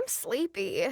sleepy.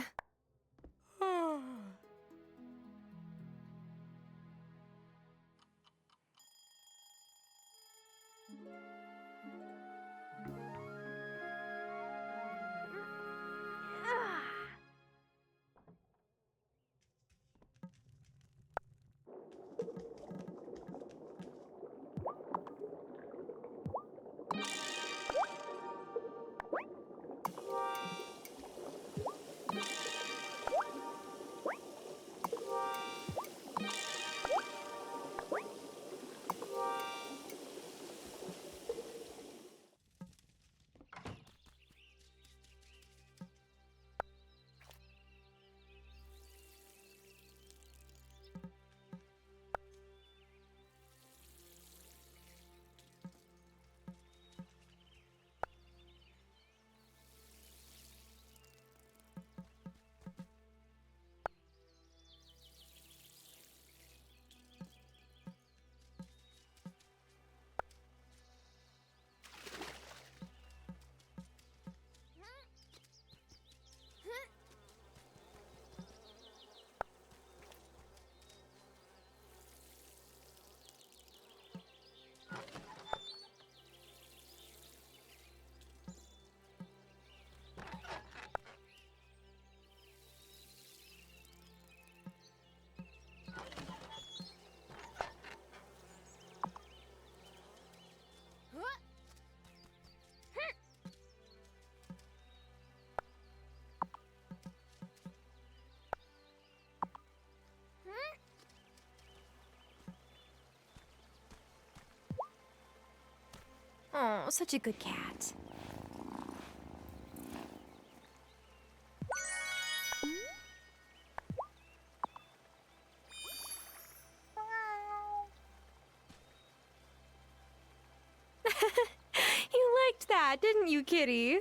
Oh, such a good cat. You liked that, didn't you, kitty?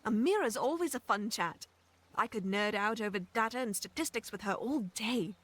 Amira's always a fun chat. I could nerd out over data and statistics with her all day.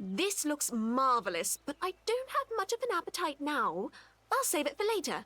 This looks marvelous, but I don't have much of an appetite now. I'll save it for later.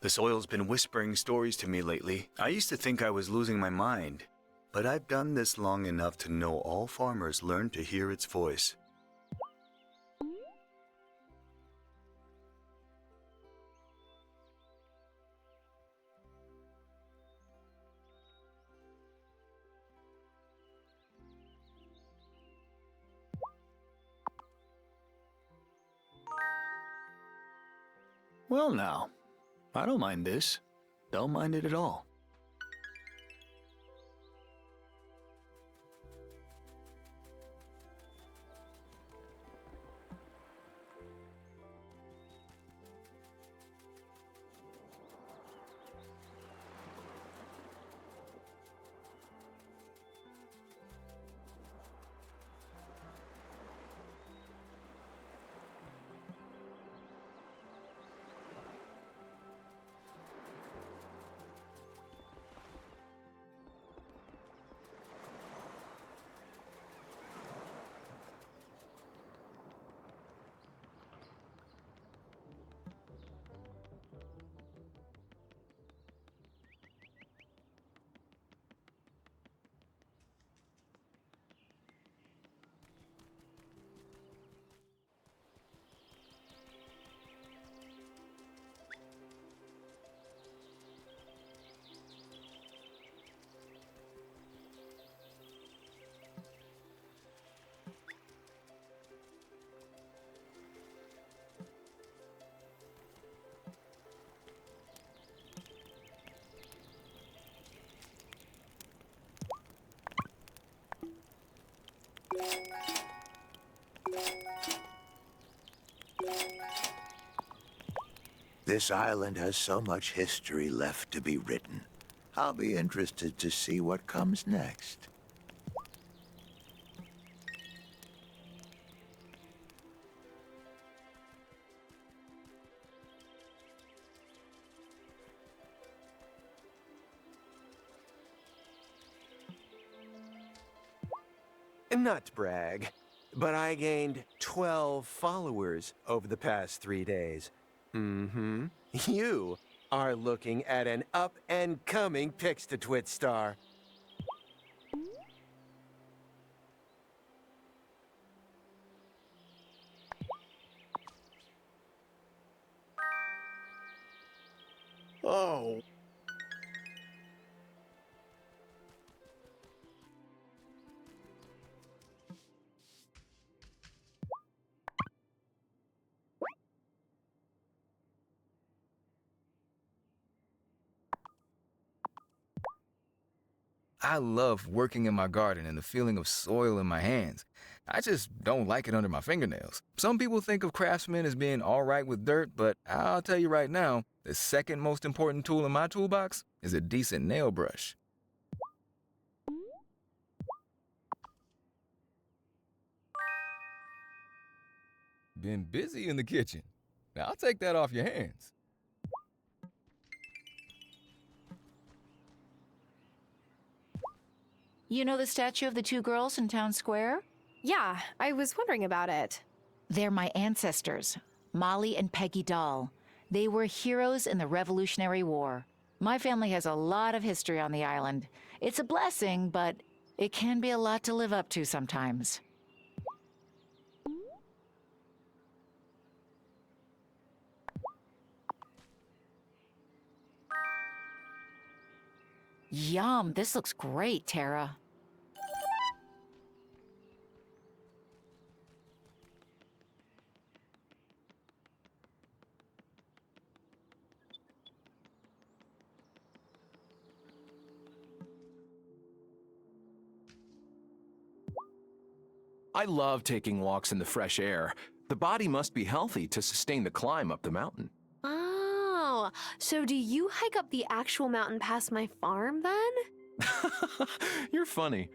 The soil's been whispering stories to me lately. I used to think I was losing my mind, but I've done this long enough to know all farmers learn to hear its voice. Well now, I don't mind this. Don't mind it at all. This island has so much history left to be written. I'll be interested to see what comes next. Not to brag, but I gained 12 followers over the past 3 days. You are looking at an up-and-coming Pix-to-Twit star. Oh. I love working in my garden and the feeling of soil in my hands. I just don't like it under my fingernails. Some people think of craftsmen as being all right with dirt, but I'll tell you right now, the second most important tool in my toolbox is a decent nail brush. Been busy in the kitchen. Now I'll take that off your hands. You know the statue of the two girls in town square? Yeah, I was wondering about it. They're my ancestors, Molly and Peggy Dahl. They were heroes in the Revolutionary War. My family has a lot of history on the island. It's a blessing, but it can be a lot to live up to sometimes. Yum, this looks great, Tara. I love taking walks in the fresh air. The body must be healthy to sustain the climb up the mountain. Oh, so do you hike up the actual mountain past my farm then? You're funny.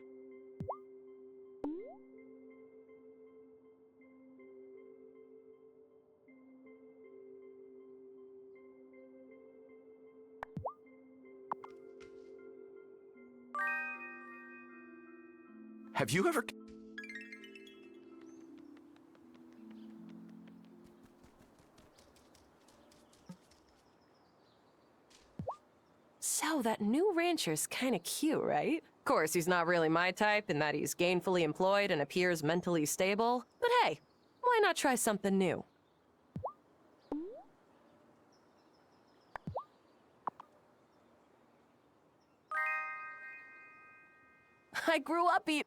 Have you ever... So that new rancher's kinda cute, right? Of course, he's not really my type in that he's gainfully employed and appears mentally stable. But hey, why not try something new? I grew up eating.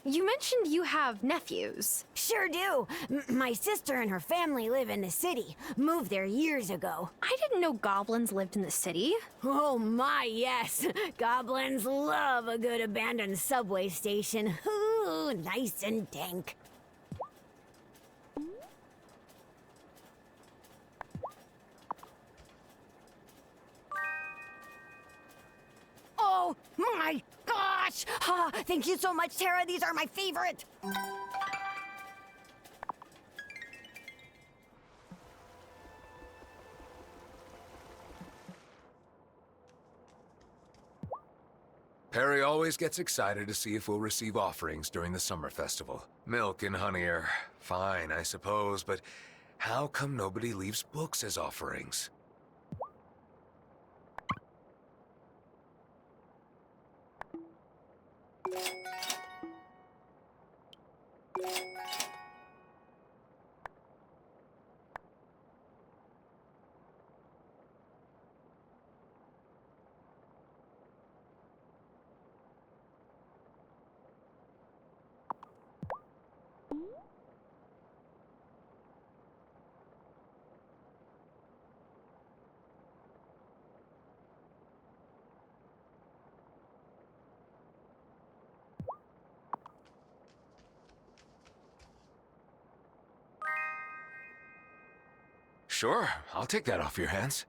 You mentioned you have nephews. Sure do. My sister and her family live in the city. Moved there years ago. I didn't know goblins lived in the city. Oh my, yes. Goblins love a good abandoned subway station. Ooh, nice and dank. Oh my gosh! Ah, thank you so much, Tara. These are my favorite. Perry always gets excited to see if we'll receive offerings during the summer festival. Milk and honey are fine, I suppose, but how come nobody leaves books as offerings? Sure, I'll take that off your hands.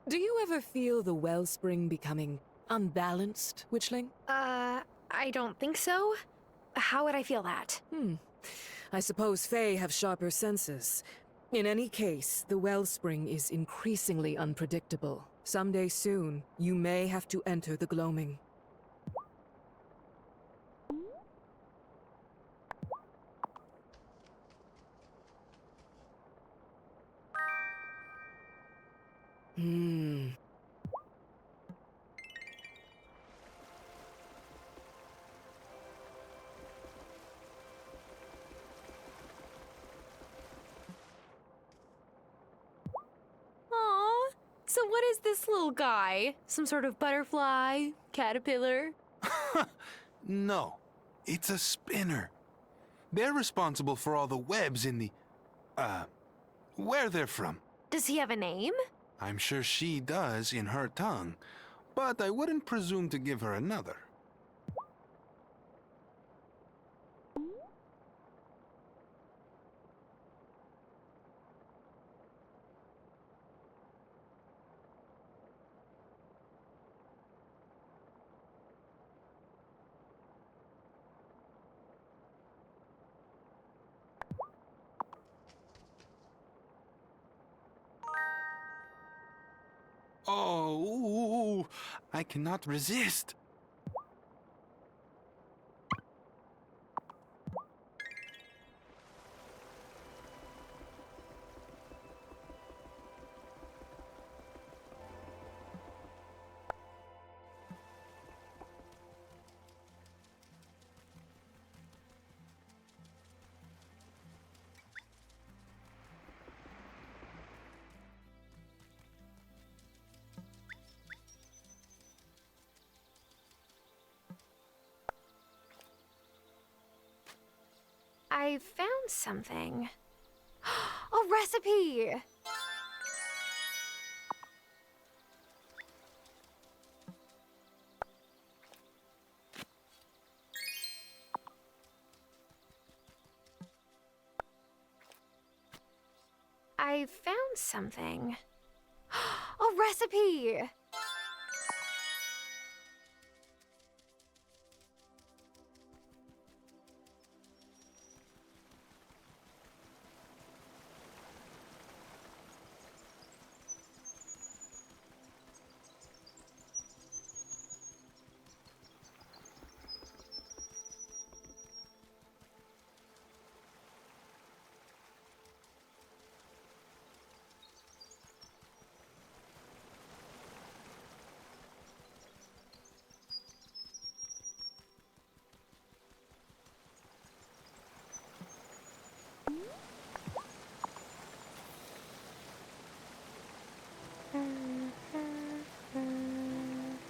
Do you ever feel the wellspring becoming unbalanced, Witchling? I don't think so. How would I feel that? I suppose Fae have sharper senses. In any case, the wellspring is increasingly unpredictable. Someday soon, you may have to enter the gloaming. Aw, so what is this little guy? Some sort of butterfly? Caterpillar? No, it's a spinner. They're responsible for all the webs in the, where they're from. Does he have a name? I'm sure she does in her tongue, but I wouldn't presume to give her another. Oh, I cannot resist. I found something. A recipe! I found something. A recipe!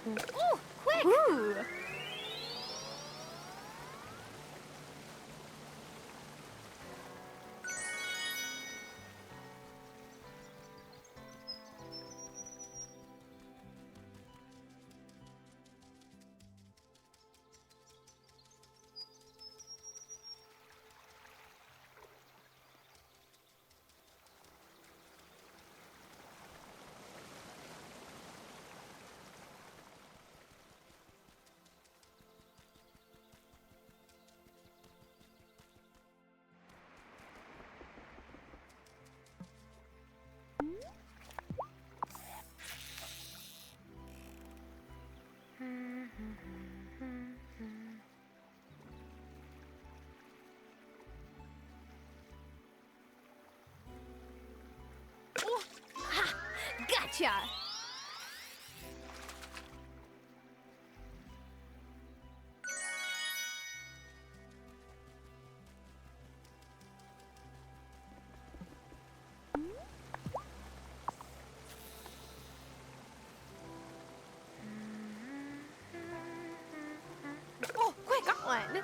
Ooh, quick! Ooh. Ooh, ha! Gotcha! Oh, quick, got one!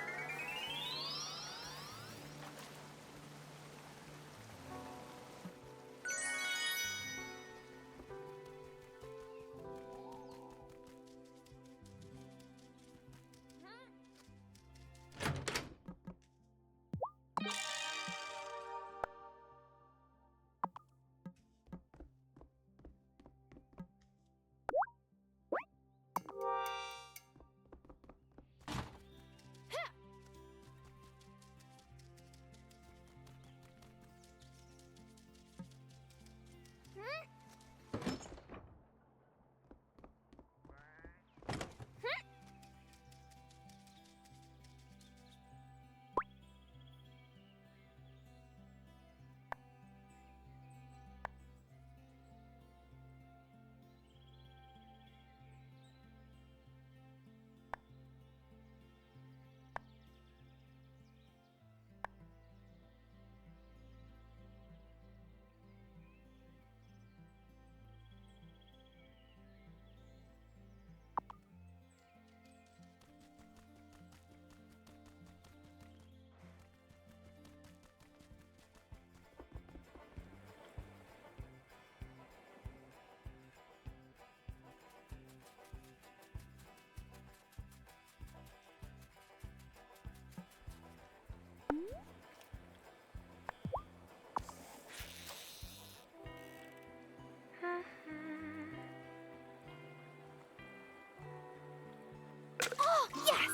Oh, yes!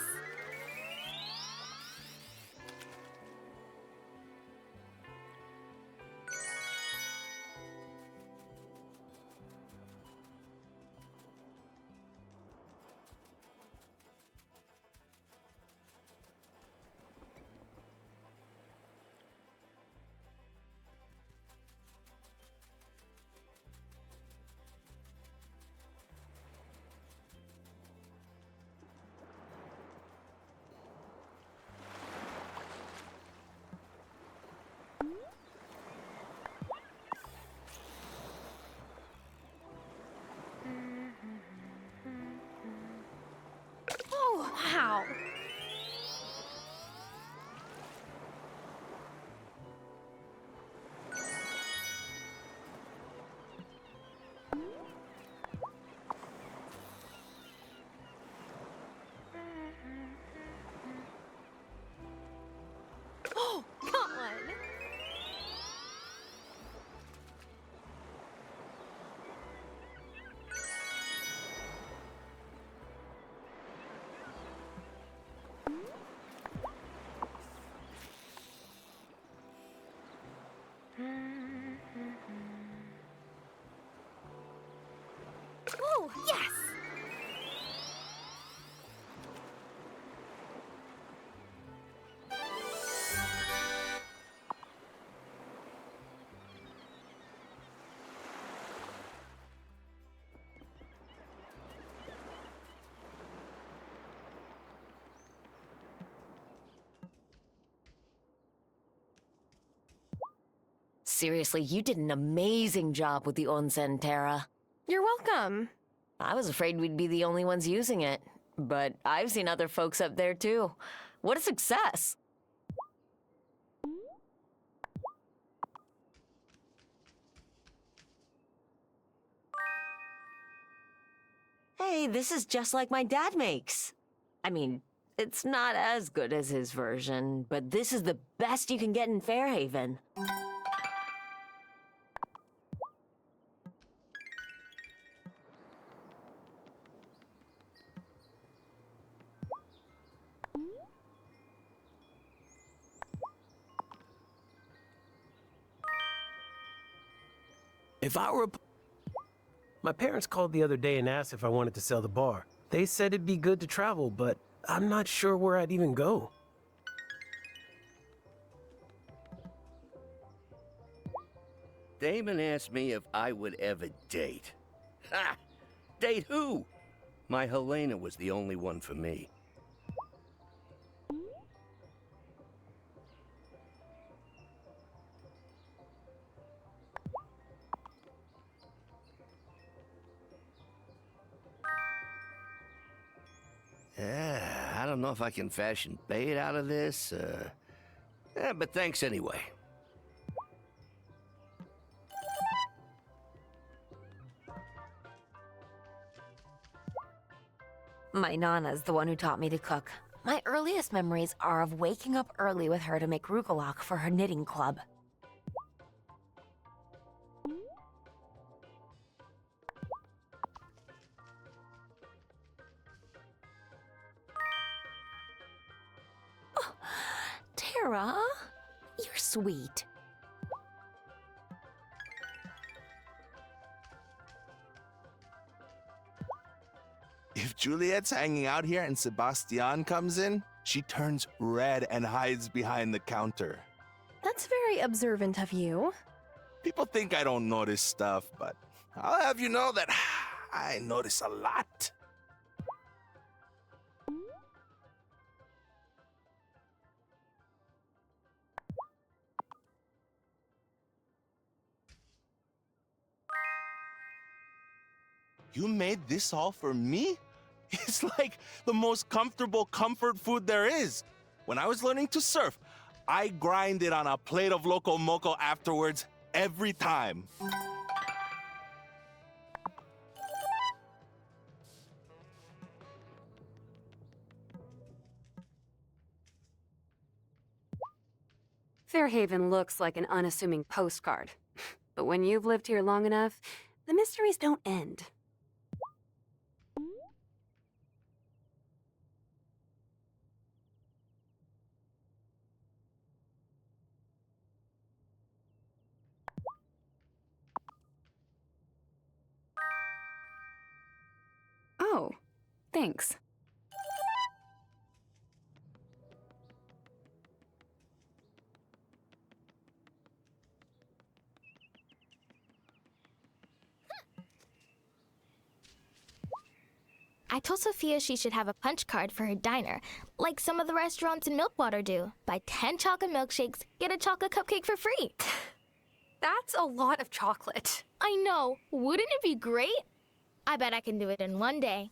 Oh, come on. Oh, yes! Seriously, you did an amazing job with the onsen, Tara. You're welcome. I was afraid we'd be the only ones using it, but I've seen other folks up there too. What a success! Hey, this is just like my dad makes. I mean, it's not as good as his version, but this is the best you can get in Fairhaven. If I were... My parents called the other day and asked if I wanted to sell the bar. They said it'd be good to travel, but I'm not sure where I'd even go. Damon asked me if I would ever date. Ha! Date who? My Helena was the only one for me. I don't know if I can fashion bait out of this, but thanks anyway. My Nana's the one who taught me to cook. My earliest memories are of waking up early with her to make rugelach for her knitting club. Oh, Tara, you're sweet. If Juliet's hanging out here and Sebastian comes in, she turns red and hides behind the counter. That's very observant of you. People think I don't notice stuff, but I'll have you know that I notice a lot. You made this all for me? It's like the most comfortable comfort food there is. When I was learning to surf, I grinded on a plate of loco moco afterwards every time. Fairhaven looks like an unassuming postcard. But when you've lived here long enough, the mysteries don't end. Oh, thanks. I told Sophia she should have a punch card for her diner, like some of the restaurants in Milkwater do. Buy 10 chocolate milkshakes, get a chocolate cupcake for free. That's a lot of chocolate. I know. Wouldn't it be great? I bet I can do it in one day.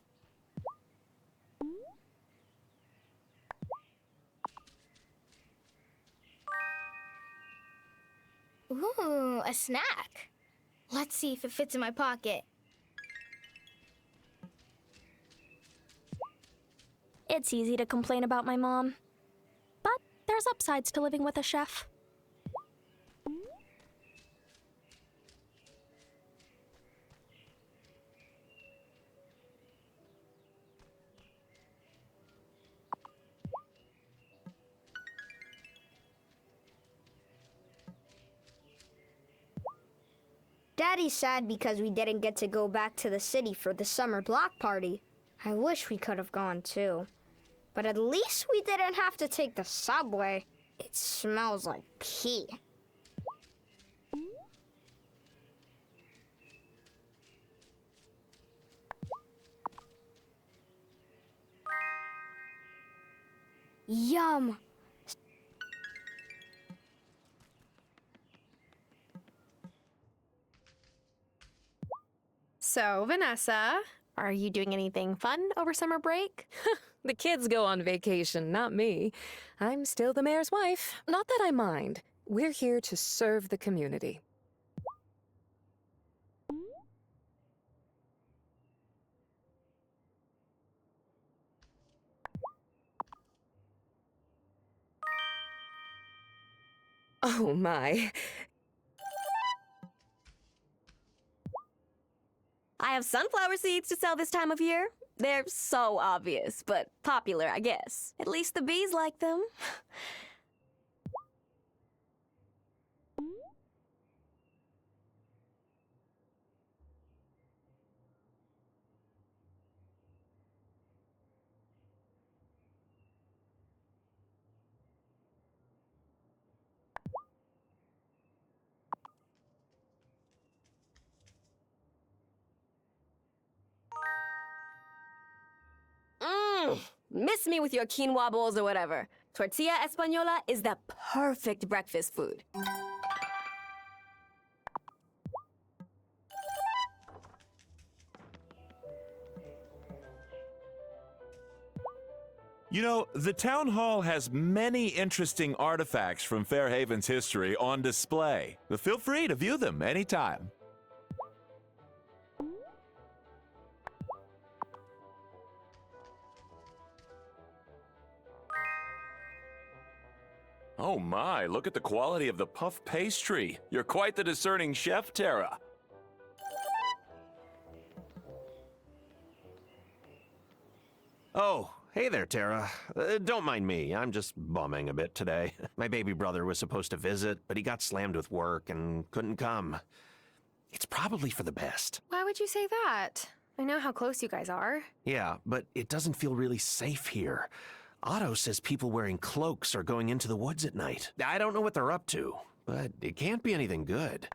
Ooh, a snack. Let's see if it fits in my pocket. It's easy to complain about my mom. But there's There's upsides to living with a chef. Daddy's sad because we didn't get to go back to the city for the summer block party. I wish we could have gone too. But at least we didn't have to take the subway. It smells like pee. Yum! So, Vanessa, are you doing anything fun over summer break? The kids go on vacation, not me. I'm still the mayor's wife. Not that I mind. We're here to serve the community. Oh my. I have sunflower seeds to sell this time of year. They're so obvious, but popular, I guess. At least the bees like them. Miss me with your quinoa bowls or whatever. Tortilla española is the perfect breakfast food. You know, the town hall has many interesting artifacts from Fairhaven's history on display. Feel free to view them anytime. Oh my, look at the quality of the puff pastry. You're quite the discerning chef, Tara. Oh, hey there, Tara. Don't mind me. I'm just bumming a bit today. My baby brother was supposed to visit, but he got slammed with work and couldn't come. It's probably for the best. Why would you say that? I know how close you guys are. Yeah, but it doesn't feel really safe here. Otto says people wearing cloaks are going into the woods at night. I don't know what they're up to, but it can't be anything good.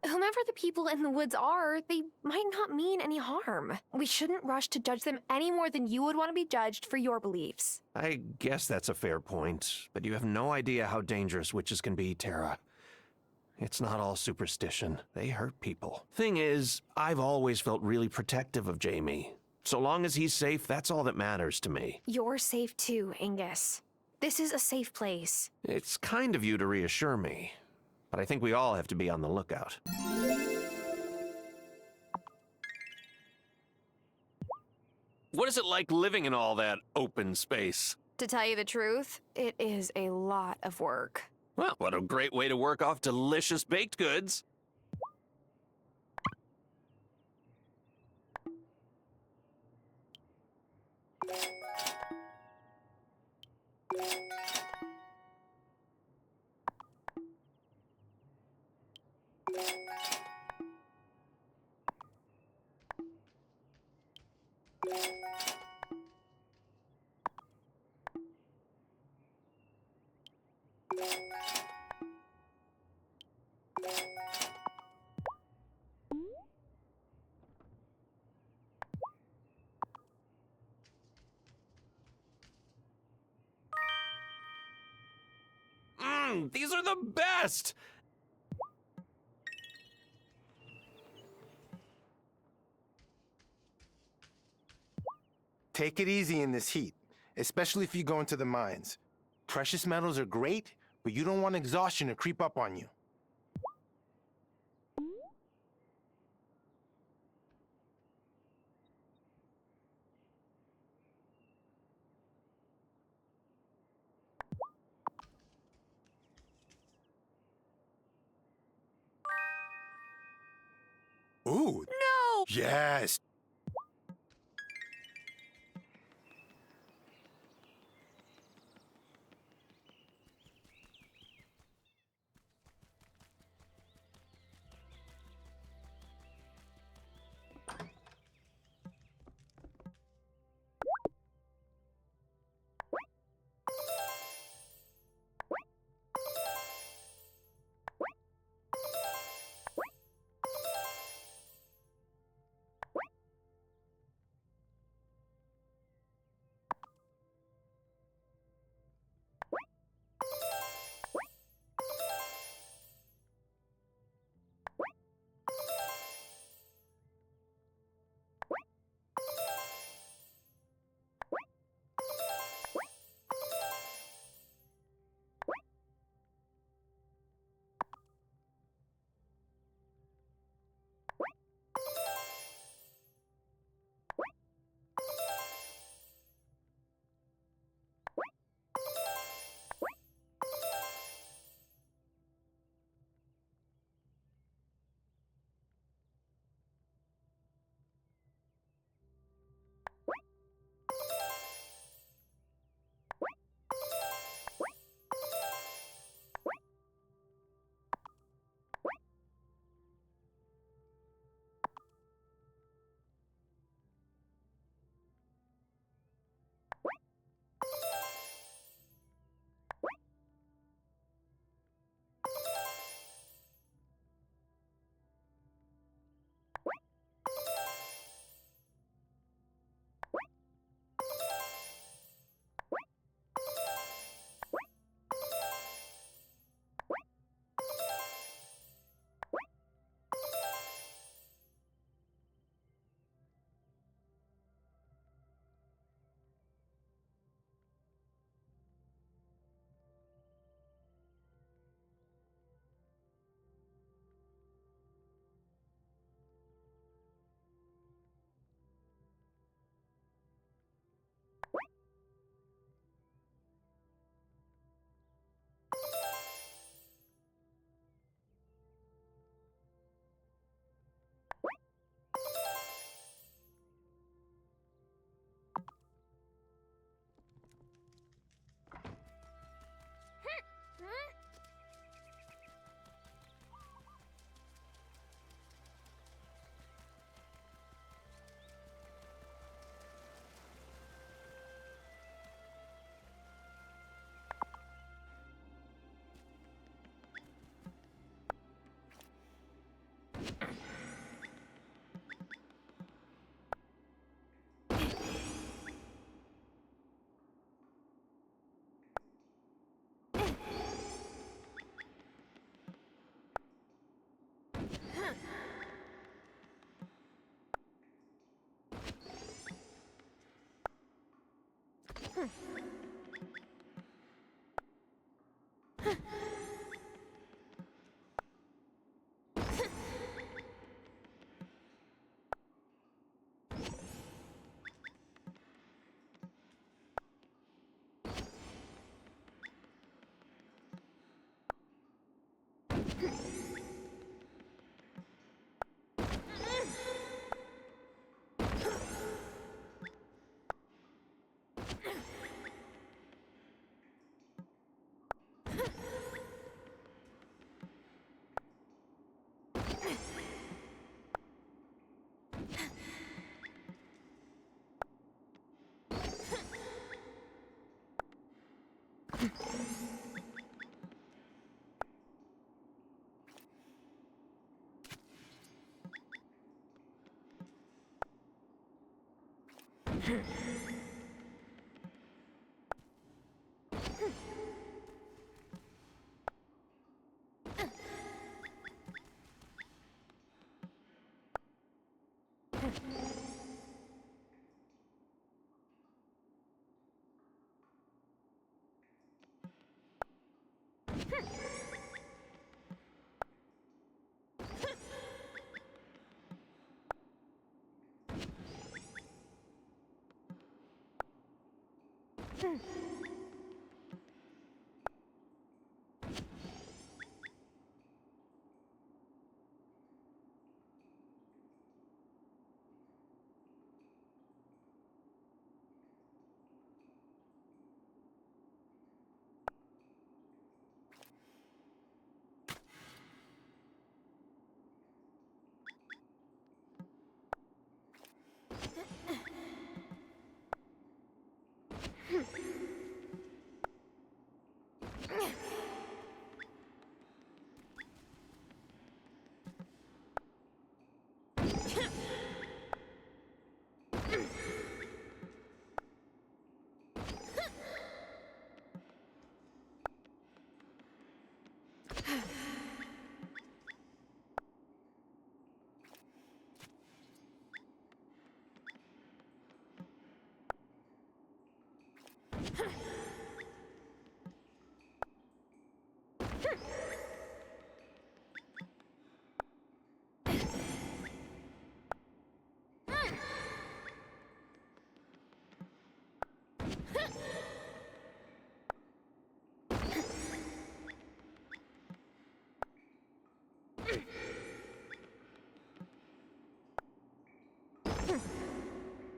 Whomever the people in the woods are, they might not mean any harm. We shouldn't rush to judge them any more than you would want to be judged for your beliefs. I guess that's a fair point, but you have no idea how dangerous witches can be, Tara. It's not all superstition. They hurt people. Thing is, I've always felt really protective of Jamie. So long as he's safe, that's all that matters to me. You're safe too, Angus. This is a safe place. It's kind of you to reassure me, but I think we all have to be on the lookout. What is it like living in all that open space? To tell you the truth, it is a lot of work. Well, what a great way to work off delicious baked goods. These are the best! Take it easy in this heat, especially if you go into the mines. Precious metals are great, but you don't want exhaustion to creep up on you. Ooh. No! Yes.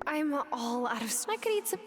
I'm all out of. I could eat some.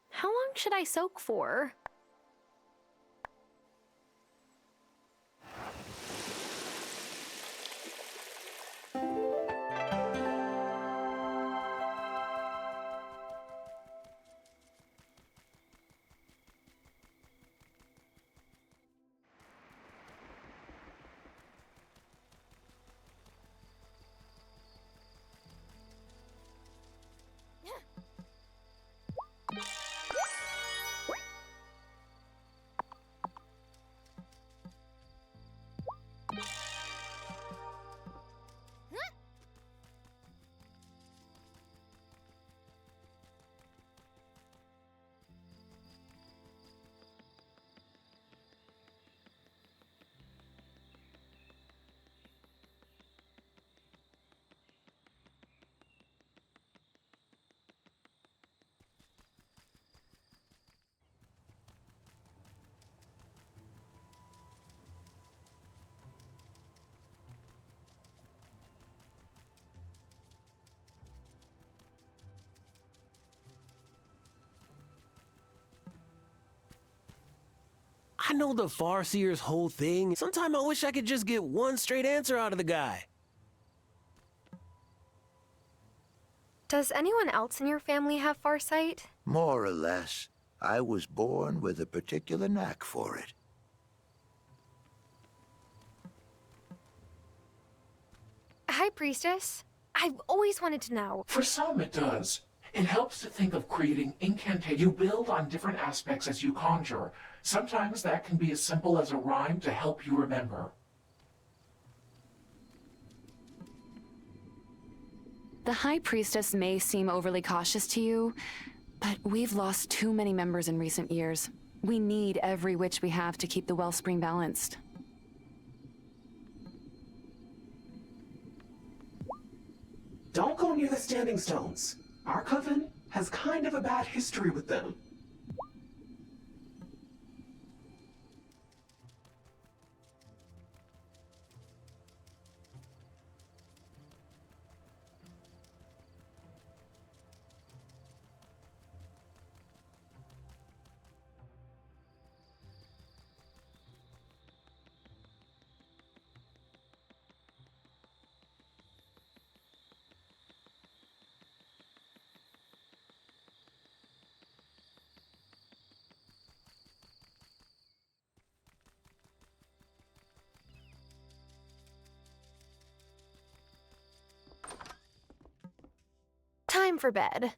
How long should I soak for? I know the Farseer's whole thing. Sometimes I wish I could just get one straight answer out of the guy. Does anyone else in your family have farsight? More or less. I was born with a particular knack for it. High Priestess, I've always wanted to know. For some, it does. It helps to think of creating incantations. You build on different aspects as you conjure. Sometimes that can be as simple as a rhyme to help you remember. The High Priestess may seem overly cautious to you, but we've lost too many members in recent years. We need every witch we have to keep the wellspring balanced. Don't go near the Standing Stones. Our coven has kind of a bad history with them. Time for bed.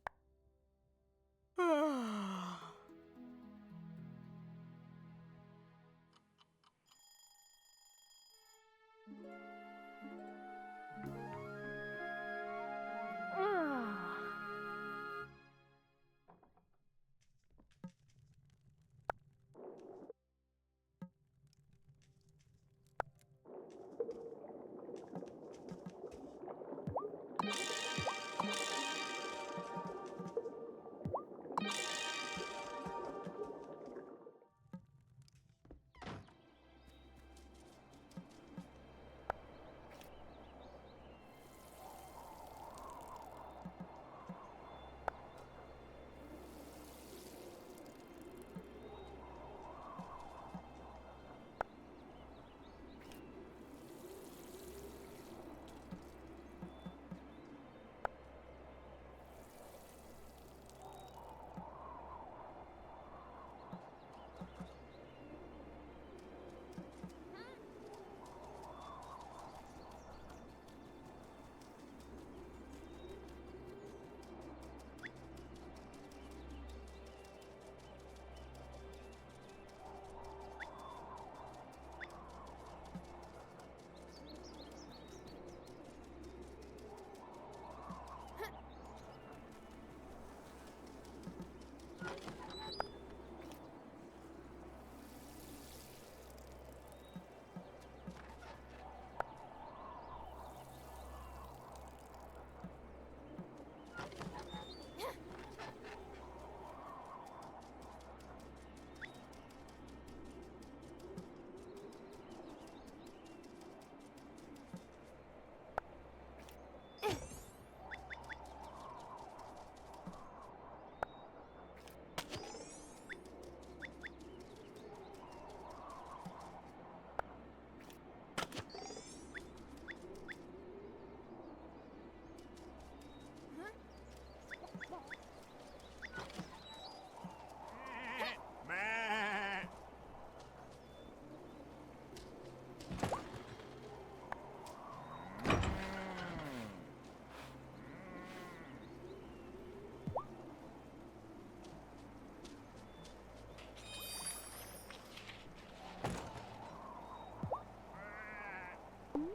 Here,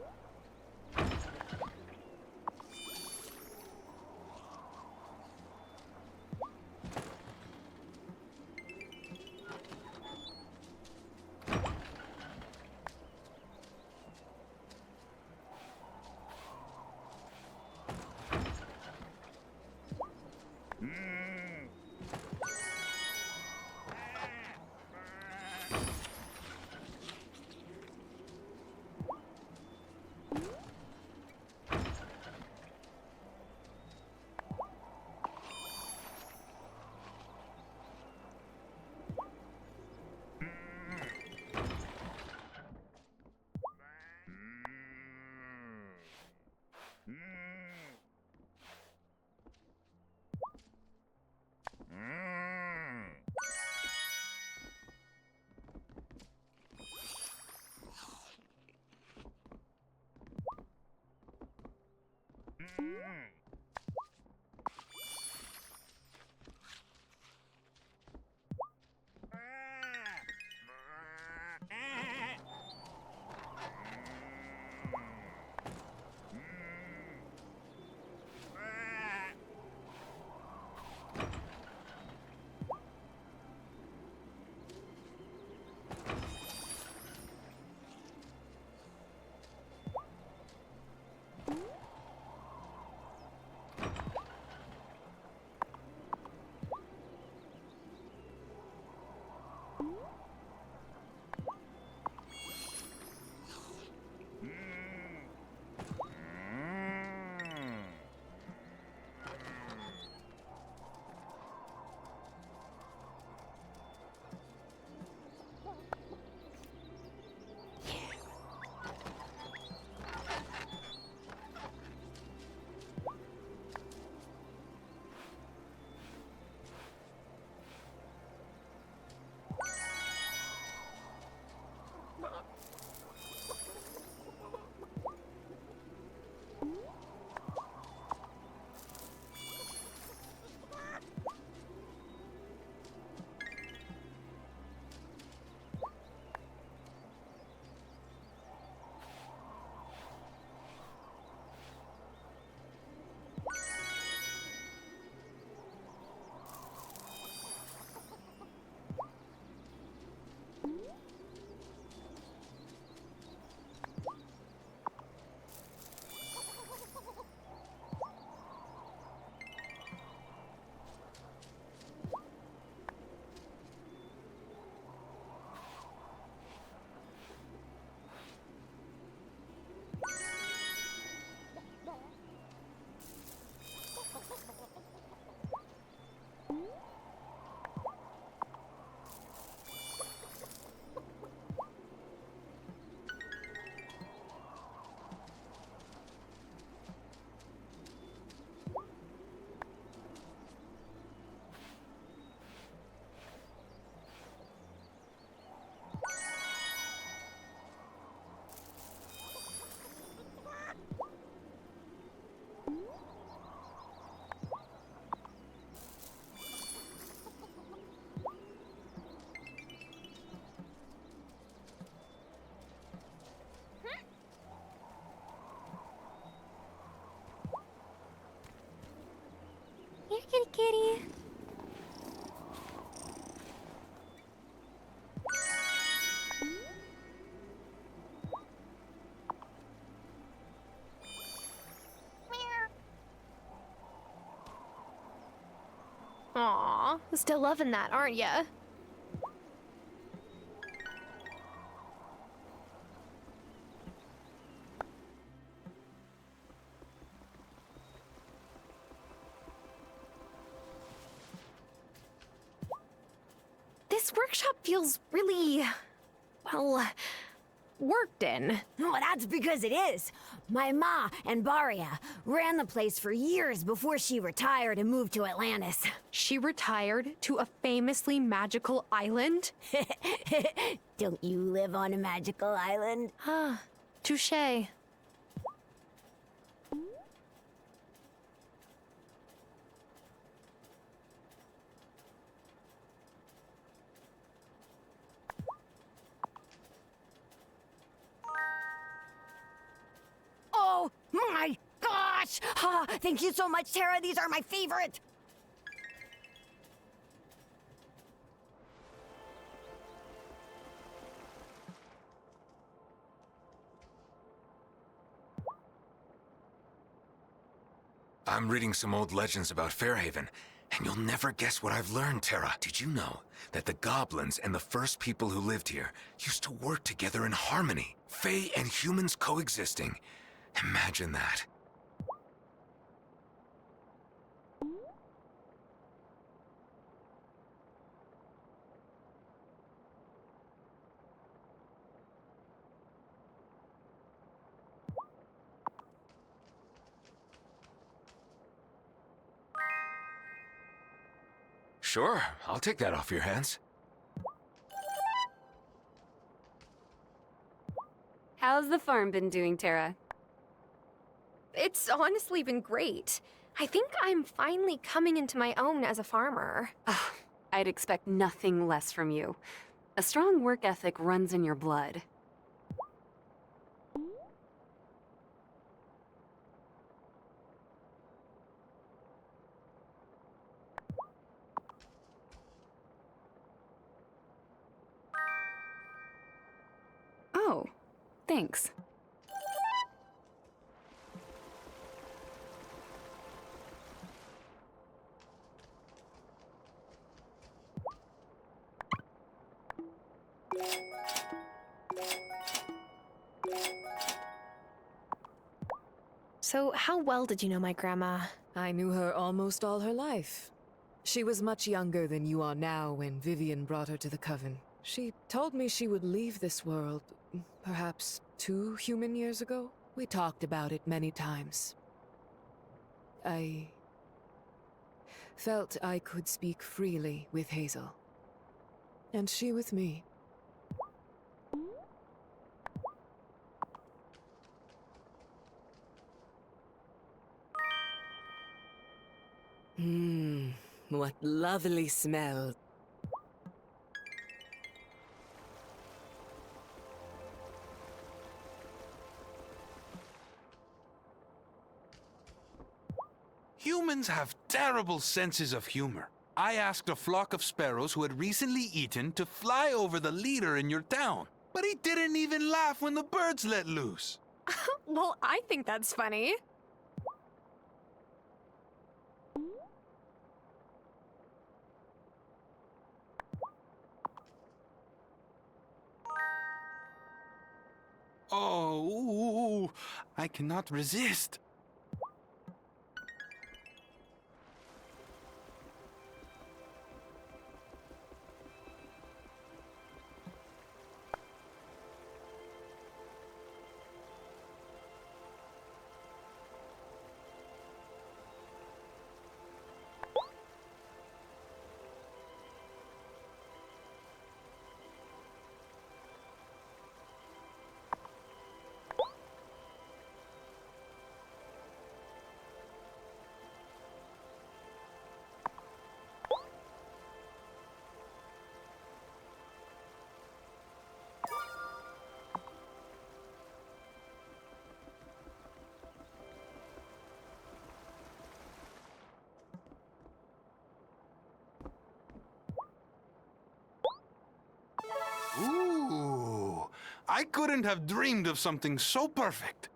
kitty kitty. Aw, still loving that, aren't ya? This workshop feels really, well, worked in. Well, that's because it is. My ma and Baria ran the place for years before she retired and moved to Atlantis. She retired to a famously magical island? Don't you live on a magical island? Ah, touché. Oh my gosh! Ah, thank you so much, Tara. These are my favorite. I'm reading some old legends about Fairhaven, and you'll never guess what I've learned, Tara. Did you know that the goblins and the first people who lived here used to work together in harmony? Fae and humans coexisting. Imagine that. Sure, I'll take that off your hands. How's the farm been doing, Tara? It's honestly been great. I think I'm finally coming into my own as a farmer. I'd expect nothing less from you. A strong work ethic runs in your blood. Oh, thanks. So, how well did you know my grandma? I knew her almost all her life. She was much younger than you are now when Vivian brought her to the Coven. She told me she would leave this world, perhaps 2 human years ago. We talked about it many times. I felt I could speak freely with Hazel. And she with me. What lovely smell. Humans have terrible senses of humor. I asked a flock of sparrows who had recently eaten to fly over the leader in your town, but he didn't even laugh when the birds let loose. Well, I think that's funny. Oh, I cannot resist. Ooh, I couldn't have dreamed of something so perfect.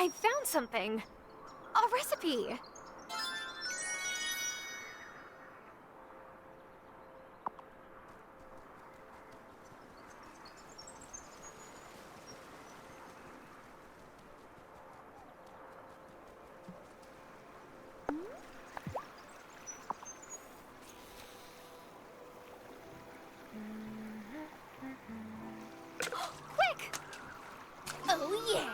I found something. A recipe. Quick! Oh, yeah!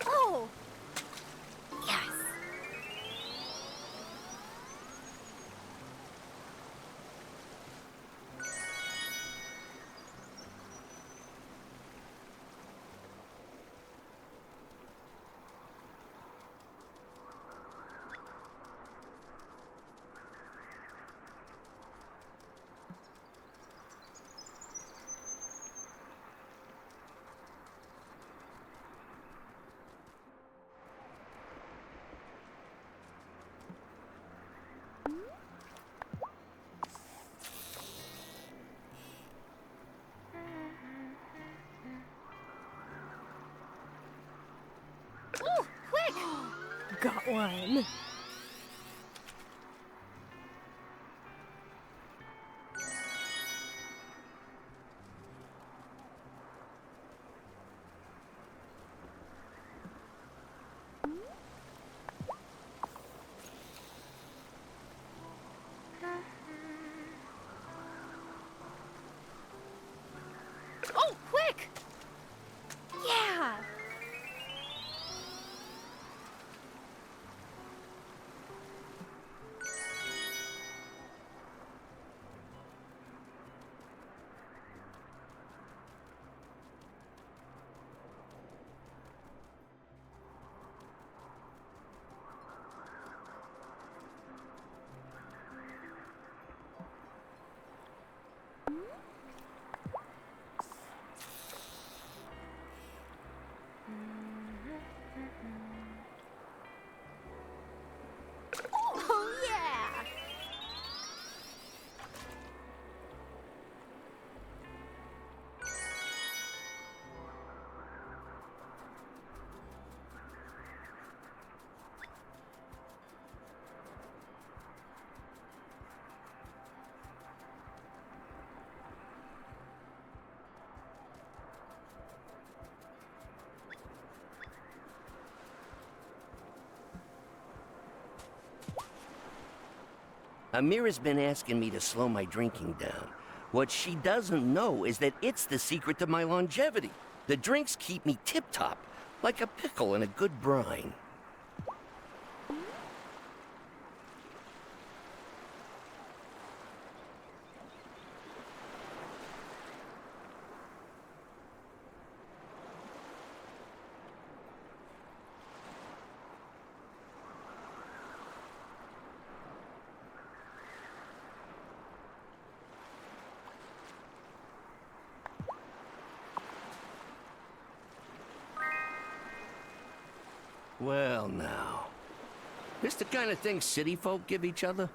Oh! Yes! Ooh, quick! Got one. Oh, quick! Yeah! Oh, yeah! Amira's been asking me to slow my drinking down. What she doesn't know is that it's the secret to my longevity. The drinks keep me tip-top, like a pickle in a good brine. Well, now. This the kind of thing city folk give each other?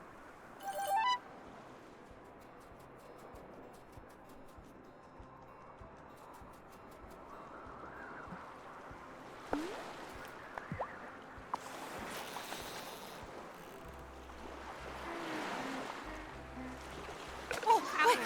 Oh, quick!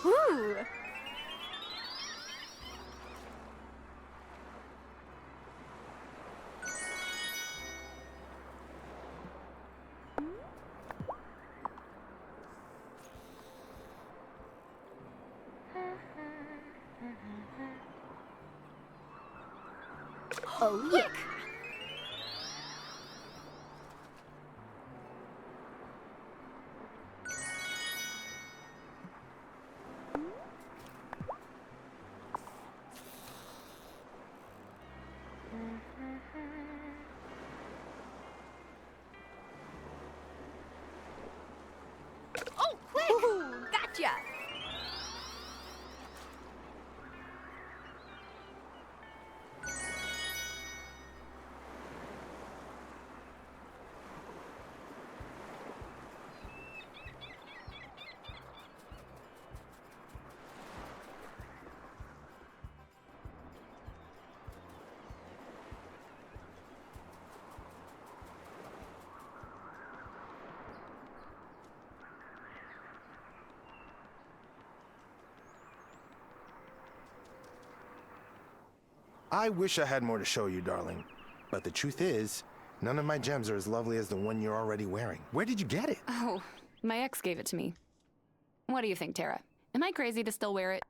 Ooh. Oh, yeah. Oh, quick! Ooh, gotcha! I wish I had more to show you, darling. But the truth is, none of my gems are as lovely as the one you're already wearing. Where did you get it? Oh, my ex gave it to me. What do you think, Tara? Am I crazy to still wear it?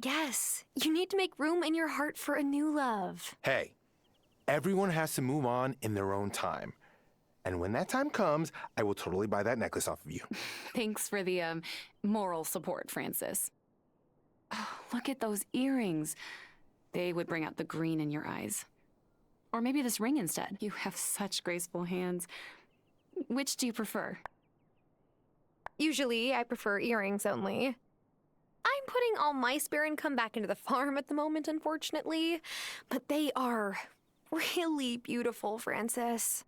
Yes, you need to make room in your heart for a new love. Hey, everyone has to move on in their own time. And when that time comes, I will totally buy that necklace off of you. Thanks for the, moral support, Francis. Oh, look at those earrings. They would bring out the green in your eyes. Or maybe this ring instead. You have such graceful hands. Which do you prefer? Usually, I prefer earrings only. I'm putting all my spare income back into the farm at the moment, unfortunately. But they are really beautiful, Francis.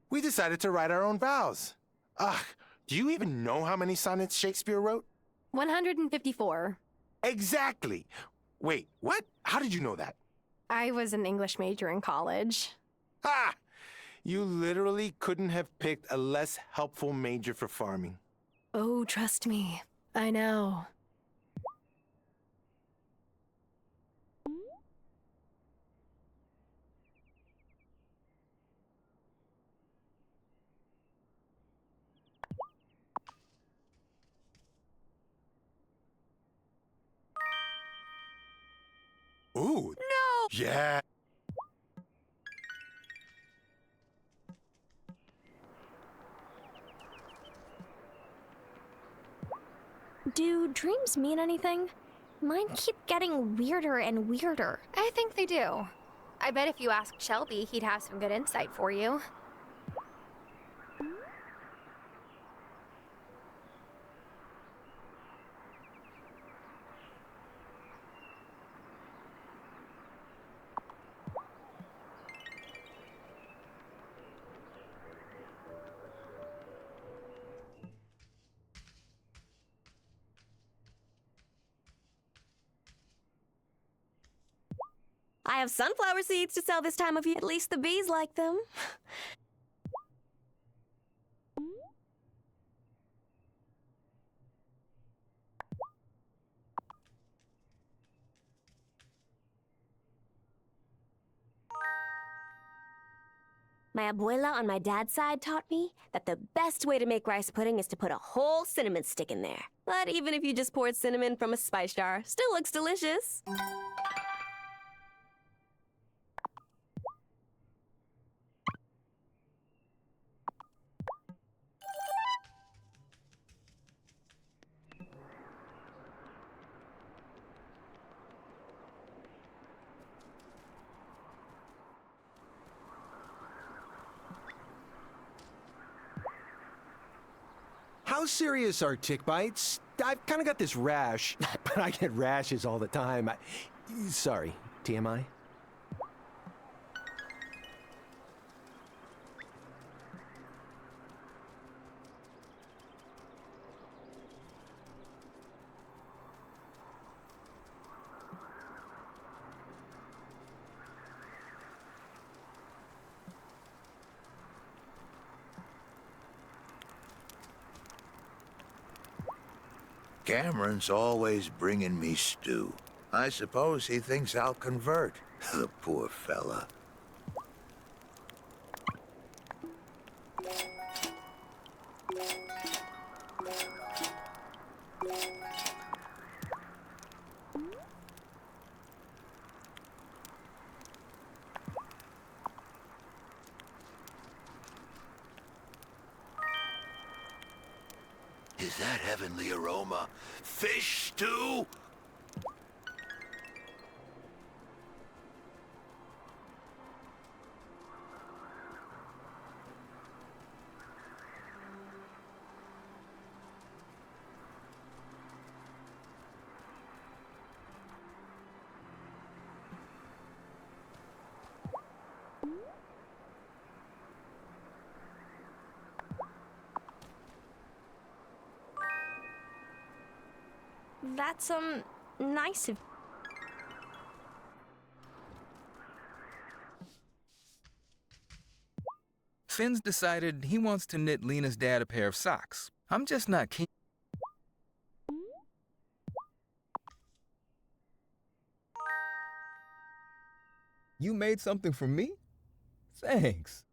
We decided to write our own vows. Ugh, do you even know how many sonnets Shakespeare wrote? 154. Exactly. Wait, what? How did you know that? I was an English major in college. Ha! You literally couldn't have picked a less helpful major for farming. Oh, trust me. I know. Ooh. No! Yeah. Do dreams mean anything? Mine keep getting weirder and weirder. I think they do. I bet if you asked Shelby, he'd have some good insight for you. I have sunflower seeds to sell this time of year. At least the bees like them. My abuela on my dad's side taught me that the best way to make rice pudding is to put a whole cinnamon stick in there. But even if you just poured cinnamon from a spice jar, still looks delicious. How serious are tick bites? I've kind of got this rash, but I get rashes all the time. Sorry, TMI? Cameron's always bringing me stew. I suppose he thinks I'll convert. The poor fella. Is that heavenly aroma fish stew? That's, nice of... Finn's decided he wants to knit Lena's dad a pair of socks. I'm just not keen. You made something for me? Thanks.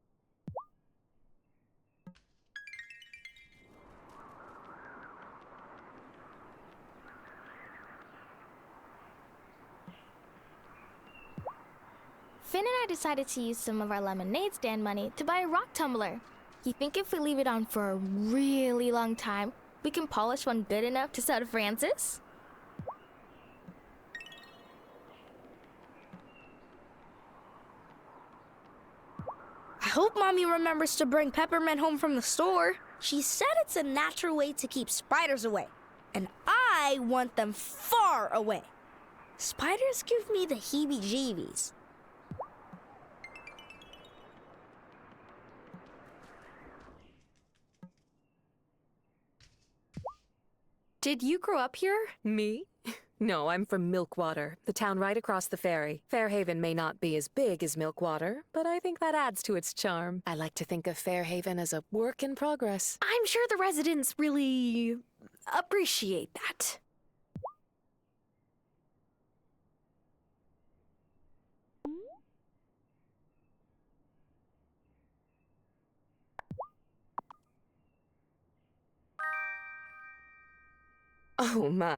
Finn and I decided to use some of our lemonade stand money to buy a rock tumbler. You think if we leave it on for a really long time, we can polish one good enough to sell to Francis? I hope Mommy remembers to bring peppermint home from the store. She said it's a natural way to keep spiders away, and I want them far away. Spiders give me the heebie-jeebies. Did you grow up here? Me? No, I'm from Milkwater, the town right across the ferry. Fairhaven may not be as big as Milkwater, but I think that adds to its charm. I like to think of Fairhaven as a work in progress. I'm sure the residents really appreciate that. Oh my.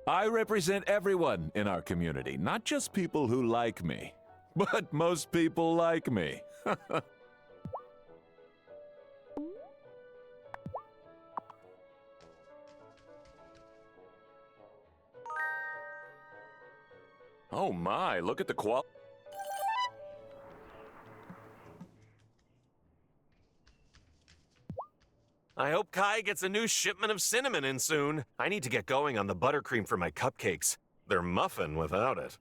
I represent everyone in our community, not just people who like me. But most people like me. Oh my, look at the quality. I hope Kai gets a new shipment of cinnamon in soon. I need to get going on the buttercream for my cupcakes. They're muffin without it.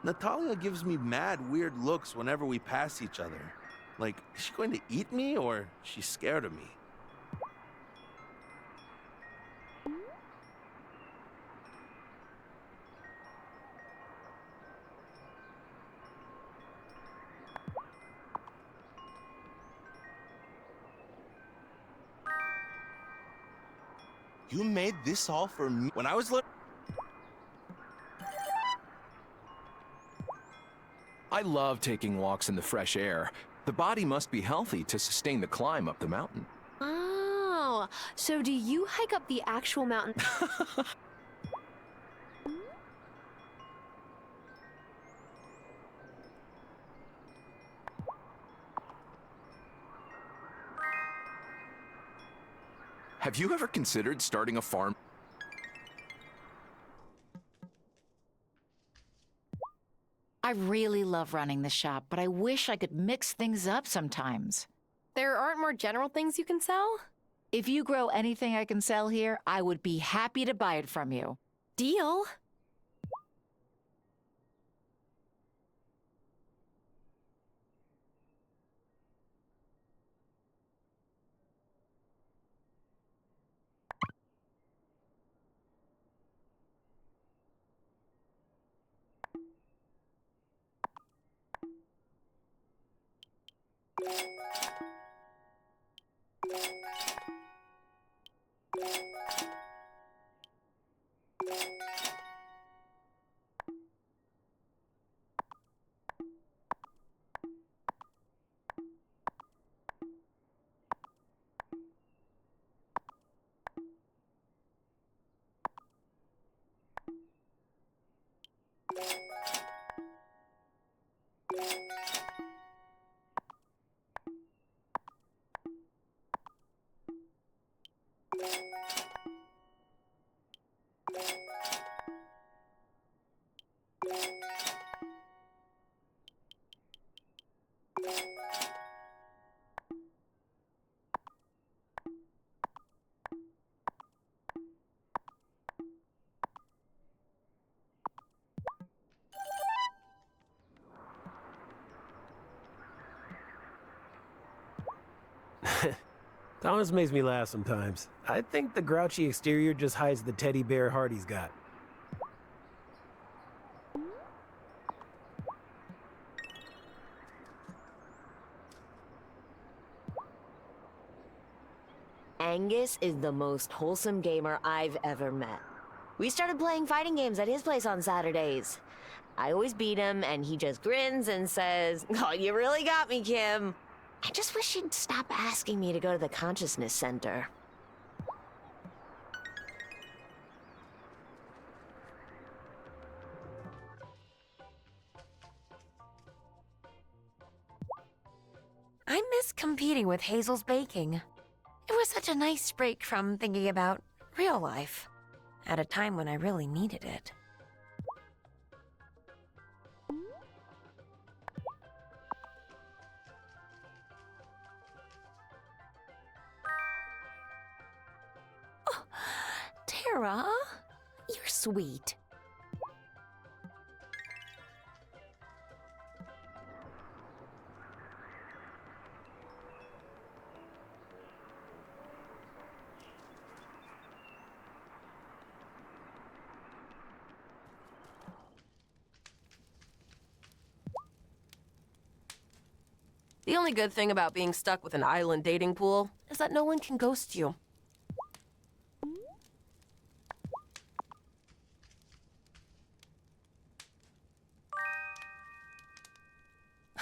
Natalia gives me mad weird looks whenever we pass each other. Like, is she going to eat me or she's scared of me? You made this all for me? When I was little... I love taking walks in the fresh air. The body must be healthy to sustain the climb up the mountain. Oh, so do you hike up the actual mountain? Have you ever considered starting a farm? I really love running the shop, but I wish I could mix things up sometimes. There aren't more general things you can sell? If you grow anything I can sell here, I would be happy to buy it from you. Deal. Thomas makes me laugh sometimes. I think the grouchy exterior just hides the teddy bear heart he's got. Angus is the most wholesome gamer I've ever met. We started playing fighting games at his place on Saturdays. I always beat him, and he just grins and says, "Oh, you really got me, Kim." I just wish he'd stop asking me to go to the Consciousness Center. I miss competing with Hazel's baking. It was such a nice break from thinking about real life at a time when I really needed it. Oh, Tara, you're sweet. The only good thing about being stuck with an island dating pool is that no one can ghost you.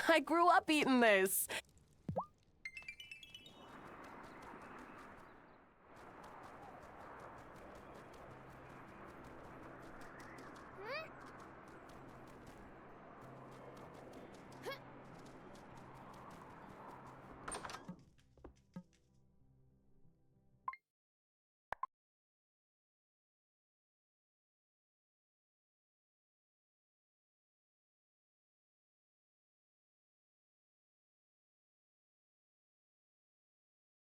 I grew up eating this.